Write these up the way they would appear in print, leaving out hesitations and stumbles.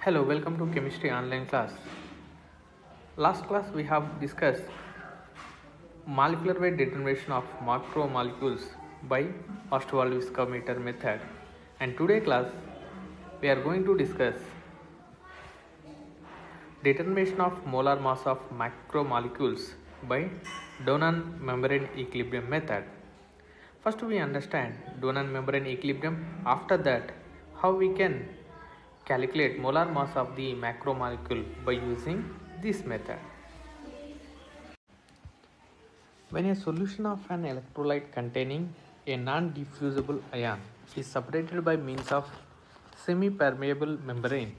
Hello, welcome to chemistry online class. Last class we have discussed molecular weight determination of macromolecules by Ostwald-Viskar meter method, and today class we are going to discuss determination of molar mass of macromolecules by Donan membrane equilibrium method. First we understand Donan membrane equilibrium. After that, how we can calculate molar mass of the macromolecule by using this method. When a solution of an electrolyte containing a non-diffusible ion is separated by means of semi-permeable membrane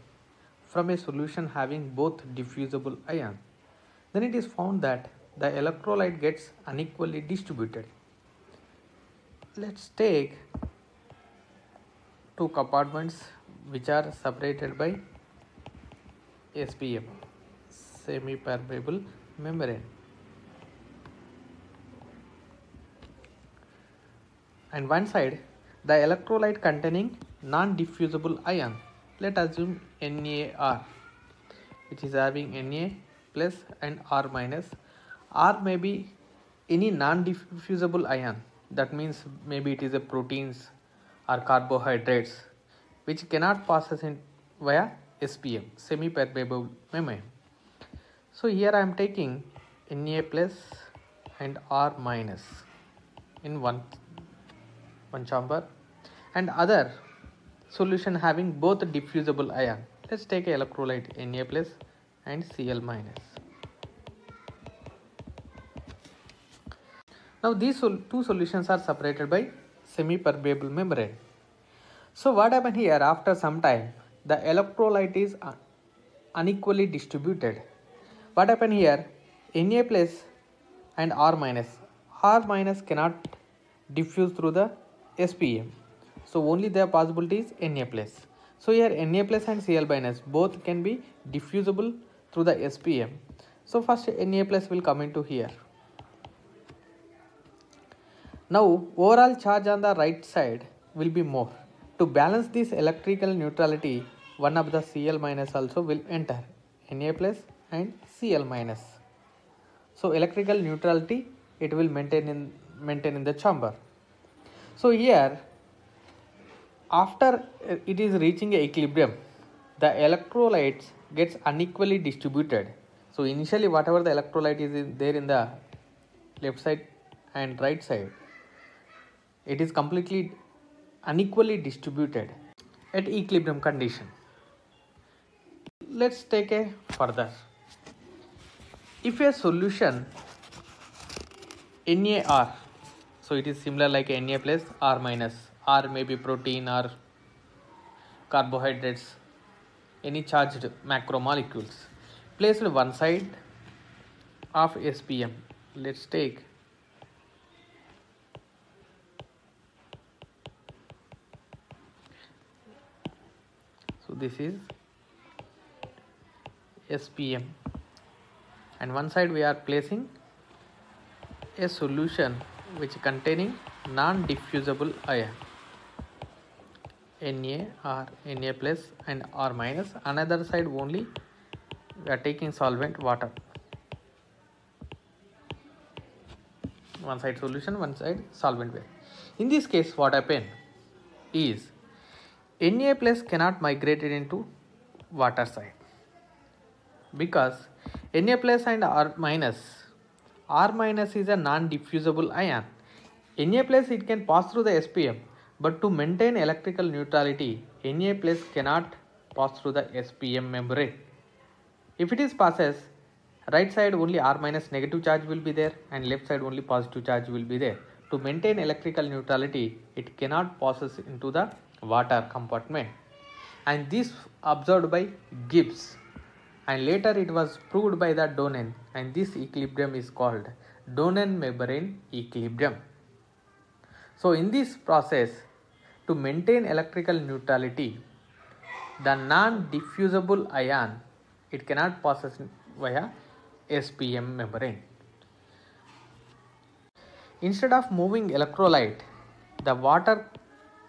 from a solution having both diffusible ion, then it is found that the electrolyte gets unequally distributed. Let's take two compartments which are separated by SPM, semi-permeable membrane, and one side the electrolyte containing non-diffusible ion. Let us assume NaR, which is having Na plus and R minus. R may be any non-diffusible ion, that means maybe it is a proteins or carbohydrates which cannot pass in via SPM, semi-permeable membrane. So here I am taking Na plus and R minus in one chamber, and other solution having both diffusible ion. Let's take a electrolyte Na plus and Cl minus. Now these two solutions are separated by semi-permeable membrane. So what happened here, after some time the electrolyte is unequally distributed. What happened here, Na plus and R minus cannot diffuse through the SPM. So only the possibility is Na plus. So here Na plus and Cl minus both can be diffusible through the SPM. So first Na plus will come into here. Now overall charge on the right side will be more. To balance this electrical neutrality, one of the Cl minus also will enter, Na plus and Cl minus. So electrical neutrality it will maintain in the chamber. So here, after it is reaching a equilibrium, the electrolytes gets unequally distributed. So initially whatever the electrolyte is there in the left side and right side, it is completely unequally distributed at equilibrium condition. Let's take a further. If a solution NaR, so it is similar like Na plus R minus. R may be protein or carbohydrates, any charged macromolecules, placed one side of SPM. Let's take so this is SPM, and one side we are placing a solution which containing non-diffusible ion Na or Na plus and R minus. Another side only we are taking solvent water. One side solution, one side solvent water. In this case what happened is Na plus cannot migrate it into water side because Na plus and R minus is a non-diffusible ion. Na plus it can pass through the SPM, but to maintain electrical neutrality, Na plus cannot pass through the SPM membrane. If it is passes, right side only R minus negative charge will be there and left side only positive charge will be there. To maintain electrical neutrality, it cannot passes into the water compartment, and this observed by Gibbs, and later it was proved by the Donan, and this equilibrium is called Donan membrane equilibrium. So in this process, to maintain electrical neutrality, the non-diffusible ion it cannot pass via SPM membrane. Instead of moving electrolyte, the water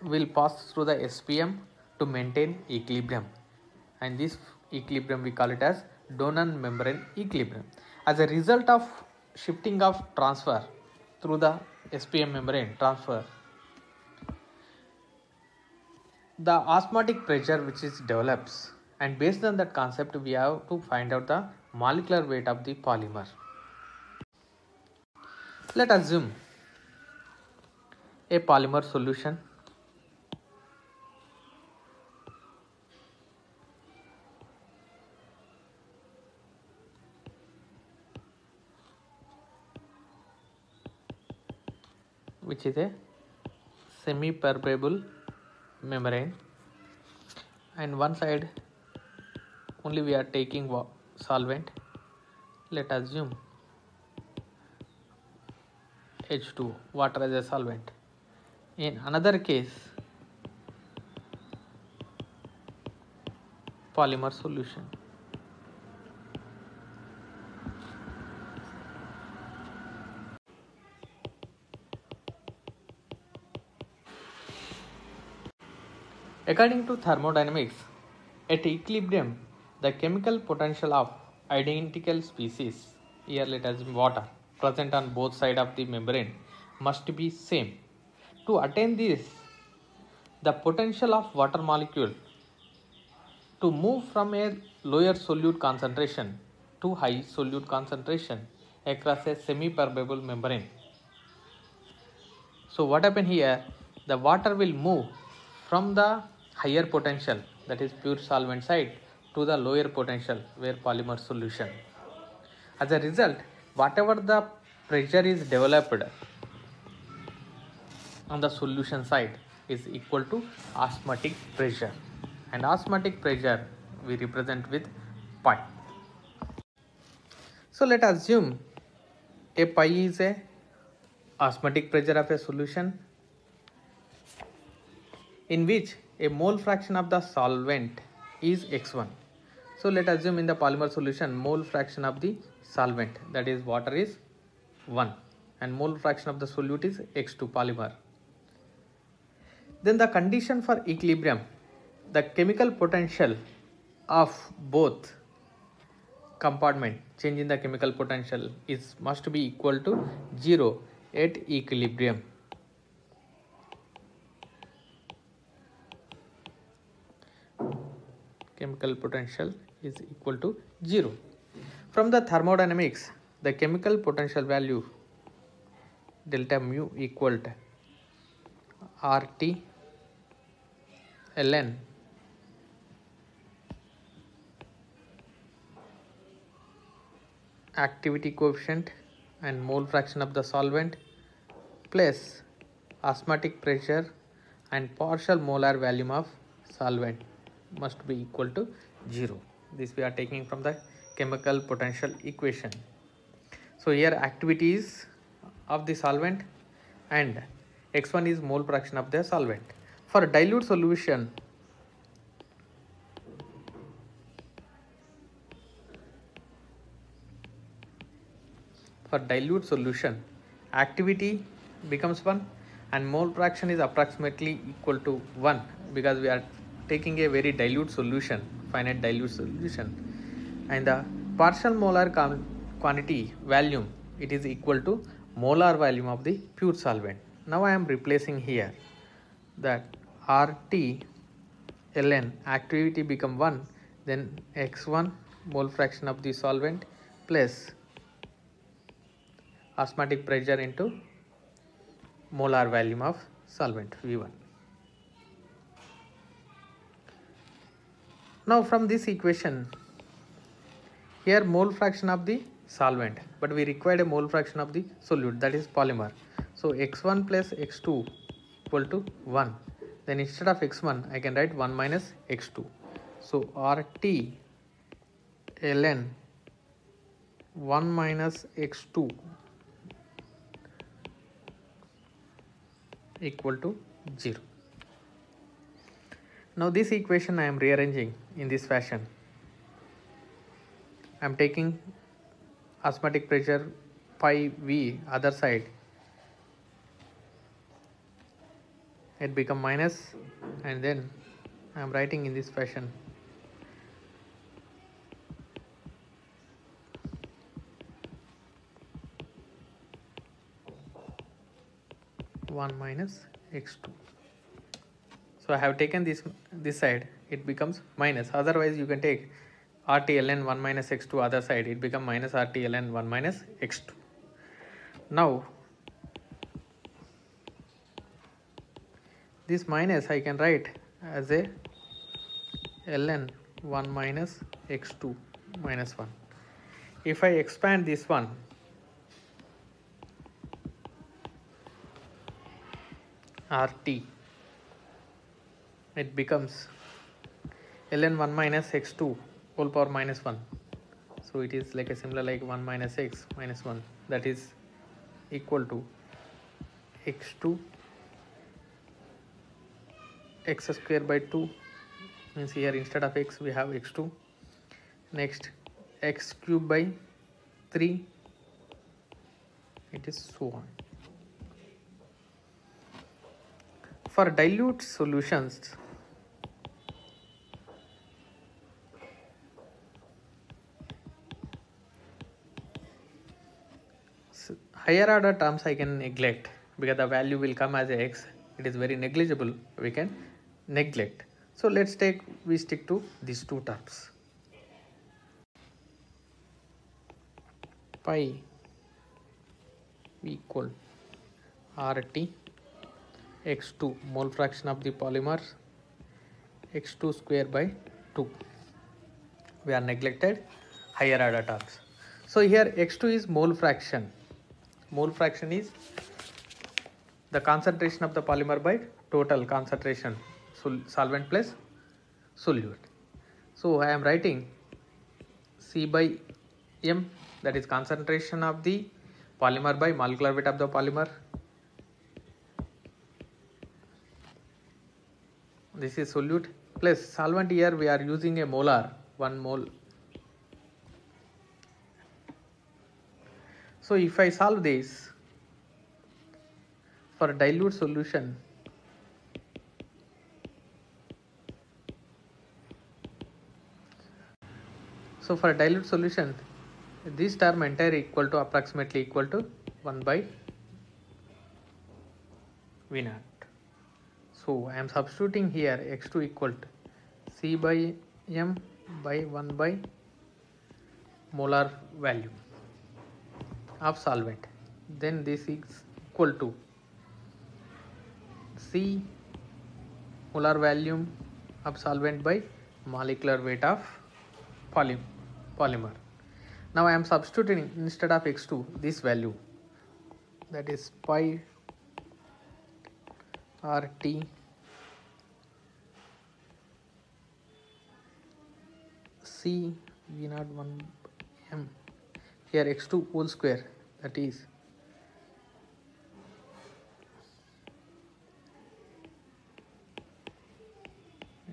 will pass through the SPM to maintain equilibrium. and this equilibrium we call it as Donan membrane equilibrium. As a result of shifting of transfer through the SPM membrane transfer, the osmotic pressure which is develops, and based on that concept we have to find out the molecular weight of the polymer. Let us assume a polymer solution which is a semi-permeable membrane, and one side only we are taking solvent. Let us assume H2, water as a solvent. In another case, polymer solution. According to thermodynamics, at equilibrium, the chemical potential of identical species, here let us water, present on both sides of the membrane must be same. To attain this, the potential of water molecule to move from a lower solute concentration to high solute concentration across a semi-permeable membrane. So what happens here, the water will move from the higher potential, that is pure solvent side, to the lower potential where polymer solution. As a result, whatever the pressure is developed on the solution side is equal to osmotic pressure, and osmotic pressure we represent with pi. So let us assume a pi is a osmotic pressure of a solution in which a mole fraction of the solvent is x1. So let us assume in the polymer solution mole fraction of the solvent, that is water, is 1 and mole fraction of the solute is x2 polymer. Then the condition for equilibrium, the chemical potential of both compartment, change in the chemical potential is must be equal to 0 at equilibrium. Chemical potential is equal to 0. From the thermodynamics, the chemical potential value delta mu equal to RT ln activity coefficient and mole fraction of the solvent plus osmotic pressure and partial molar volume of solvent must be equal to 0. This we are taking from the chemical potential equation. So here activity is of the solvent and x1 is mole fraction of the solvent. For dilute solution, activity becomes 1 and mole fraction is approximately equal to 1 because we are taking a very dilute solution, finite dilute solution, and the partial molar quantity volume, it is equal to molar volume of the pure solvent. Now I am replacing here that RT ln activity become 1, then x1 mole fraction of the solvent plus osmotic pressure into molar volume of solvent V1. Now from this equation, here mole fraction of the solvent, but we required a mole fraction of the solute, that is polymer. So x1 plus x2 equal to 1. Then instead of x1 I can write 1 minus x2. So RT ln 1 minus x2 equal to 0. Now this equation I am rearranging in this fashion. I am taking osmotic pressure pi V other side, it become minus, and then I am writing in this fashion 1 minus x2. So I have taken this side, it becomes minus. Otherwise you can take RT ln 1 minus x2 other side, it becomes minus RT ln 1 minus x2. Now this minus I can write as a ln 1 minus x2 minus 1. If I expand this one, RT, it becomes ln 1 minus x2 whole power minus 1. So it is like a similar like 1 minus x minus 1, that is equal to x2 x square by 2, means here instead of x we have x2. Next x cube by 3, it is so on. For dilute solutions, higher order terms I can neglect because the value will come as a x, it is very negligible, we can neglect. So let's we stick to these two terms. Pi equal RT x2 mole fraction of the polymer x2 square by 2. We are neglected higher order terms. So here x2 is mole fraction. Mole fraction is the concentration of the polymer by total concentration, solvent plus solute. So I am writing C by M, that is concentration of the polymer by molecular weight of the polymer. This is solute plus solvent. Here we are using a molar, 1 mole. So if I solve this for dilute solution, so for dilute solution, this term entire equal to approximately equal to 1 by V naught. So I am substituting here x2 equal to C by M by 1 by molar value of solvent. Then this is equal to C molar volume of solvent by molecular weight of polymer. Now I am substituting instead of x2 this value, that is pi RT C V0 1 M, here x2 whole square, that is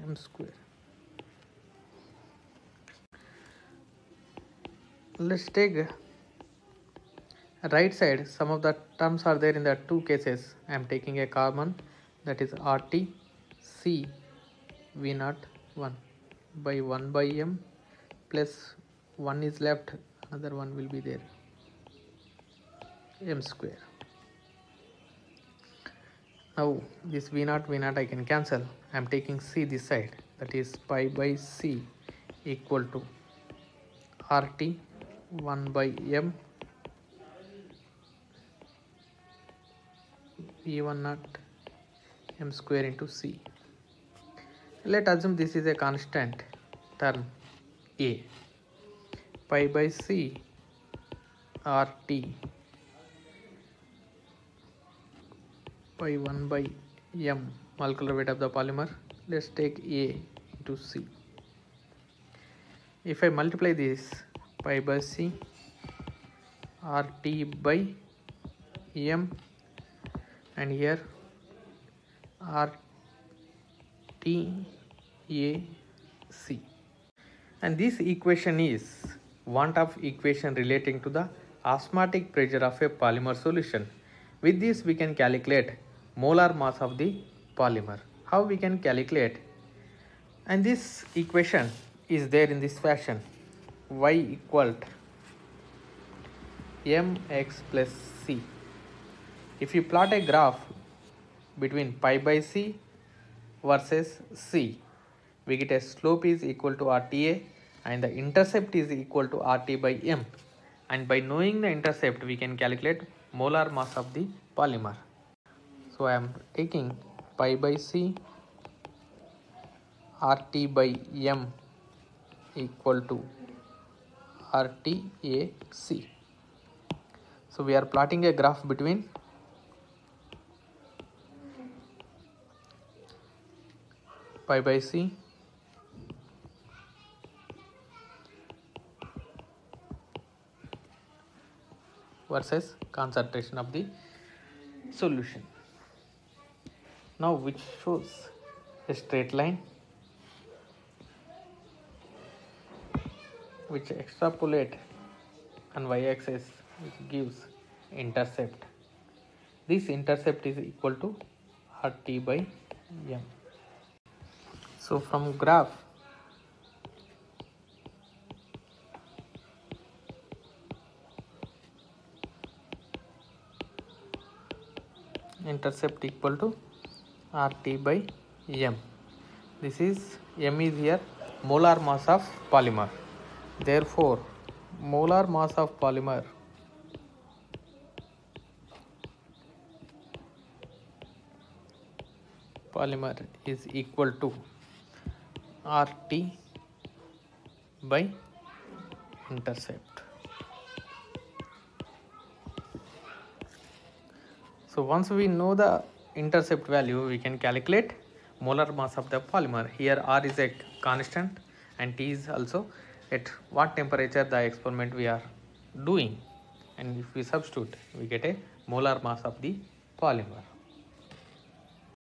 M square. Let's take right side. Some of the terms are there in the two cases. I am taking a common, that is RT C V0 1 by 1 by M plus 1 is left, another one will be there, M square. Now this V0 I can cancel. I am taking C this side, that is pi by C equal to RT 1 by M V1 naught M square into C. Let assume this is a constant term A, pi by C RT pi 1 by M molecular weight of the polymer. Let's take A into C. If I multiply this, pi by C RT by M, and here RT A C, and this equation is one of equation relating to the osmotic pressure of a polymer solution. With this we can calculate molar mass of the polymer. How we can calculate? And this equation is there in this fashion: y equal to mx plus c. If you plot a graph between pi by c versus c, we get a slope is equal to RTA and the intercept is equal to RT by m. And by knowing the intercept, we can calculate molar mass of the polymer. So I am taking pi by c RT by m equal to RTAC. So we are plotting a graph between pi by c versus concentration of the solution. Now which shows a straight line which extrapolate on y-axis, which gives intercept. This intercept is equal to RT by m. So from graph, intercept equal to RT by m. This is m is here molar mass of polymer. Therefore, molar mass of polymer is equal to RT by intercept. So once we know the intercept value, we can calculate molar mass of the polymer. Here R is a constant and T is also at what temperature the experiment we are doing, and if we substitute, we get a molar mass of the polymer.